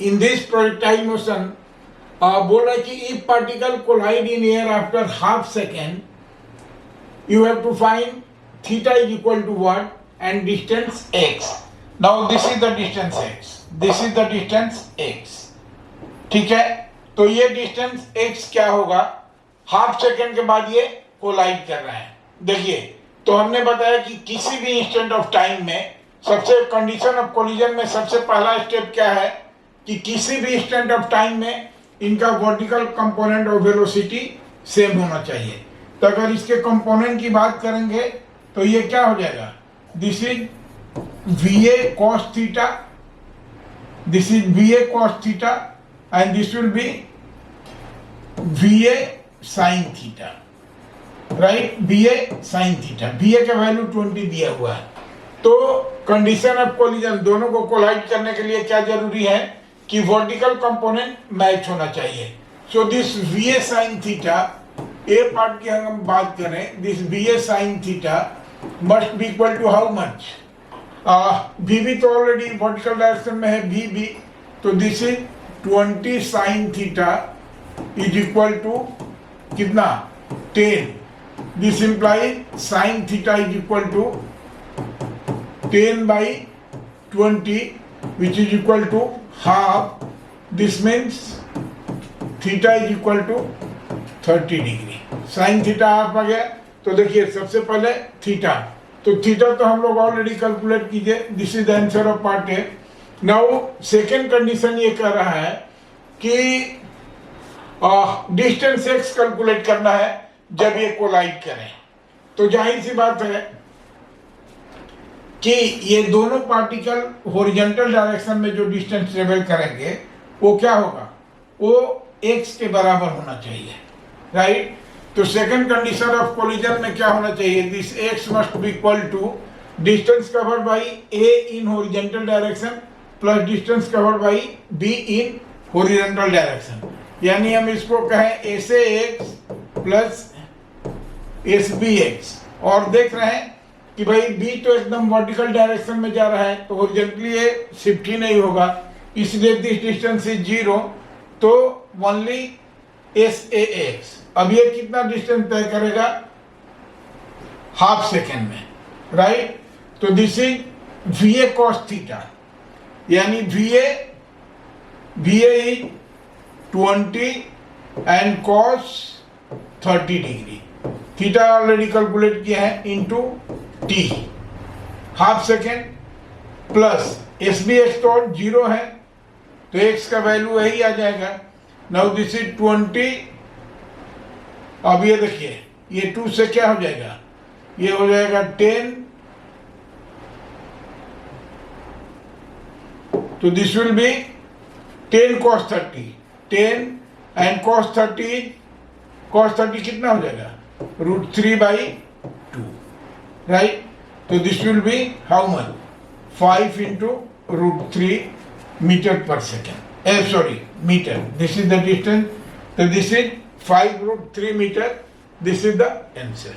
In this projectile motion बोल रहा है कि if particle collide in air after half second you have to find theta is equal to what and distance x. Now this is the distance x, this is the distance x. ठीक है, तो ये distance x क्या होगा, half second के बाद ये collide कर रहे हैं. देखिए, तो हमने बताया कि किसी भी इंस्टेंट ऑफ टाइम में सबसे कंडीशन ऑफ कोलिजन में सबसे पहला स्टेप क्या है कि किसी भी इंस्टेंट ऑफ टाइम में इनका vertical component of velocity same होना चाहिए. तो अगर इसके कंपोनेंट की बात करेंगे तो ये क्या हो जाएगा, this is VA cos theta, this is VA cos theta and this will B VA sin theta, right. VA sin theta, VA का वैल्यू 20 दिया हुआ है. तो कंडीशन ऑफ कोलिजन, दोनों को कोलाइड करने के लिए क्या जरूरी है कि वर्टिकल कंपोनेंट मैच होना चाहिए. So this VA sin theta, A part की हम बात करें, this VA sin theta must be equal to how much, VB तो ऑलरेडी वर्टिकल डायरेक्शन में है VB, तो this is 20 sin theta is equal to कितना 10. This implies sin theta is equal to 10/20 which is equal to half. This means theta is equal to 30 degree. Sine theta half आ गया. तो देखिए सबसे पहले थीटा, तो theta तो हम लोग ऑलरेडी कैलकुलेट कीजिए. This is the answer of part A. Now second condition ये कह रहा है कि डिस्टेंस एक्स कैलकुलेट करना है जब ये कोलाइड करें. तो जाहिर सी बात है कि ये दोनों पार्टिकल हॉरिजॉन्टल डायरेक्शन में जो डिस्टेंस ट्रेवल करेंगे वो क्या होगा, वो x के बराबर होना चाहिए, राइट. तो सेकंड कंडीशन ऑफ कोलिजन में क्या होना चाहिए, this x must be equal to distance covered by a in horizontal direction plus distance covered by b in horizontal direction. यानी हम इसको कहें a से x प्लस SBx. और देख रहे हैं कि भाई b तो एकदम वर्टिकल डायरेक्शन में जा रहा है, तो हॉरिजॉन्टली ये शिफ्ट ही नहीं होगा, इसलिए दिस डिस्टेंस इज 0. तो ओनली SAX. अब ये कितना डिस्टेंस तय करेगा, हाफ सेकेंड में, राइट. तो this is VA cos theta, यानी VA is 20 and cos 30 degree. Theta already calculate किया है into t, half second plus SBx तो 0 है, तो x का वैल्यू यही आ जाएगा. Now this is 20. अब ये देखिए, ये 2 से क्या हो जाएगा, ये हो जाएगा 10. तो this will be 10 cos 30, 10 and cos 30 कितना हो जाएगा, √3/2, राइट. तो this will be how much, 5 into √3 metre per second, sorry metre. This is the distance. तो this is 5 √3 metre. This is the answer.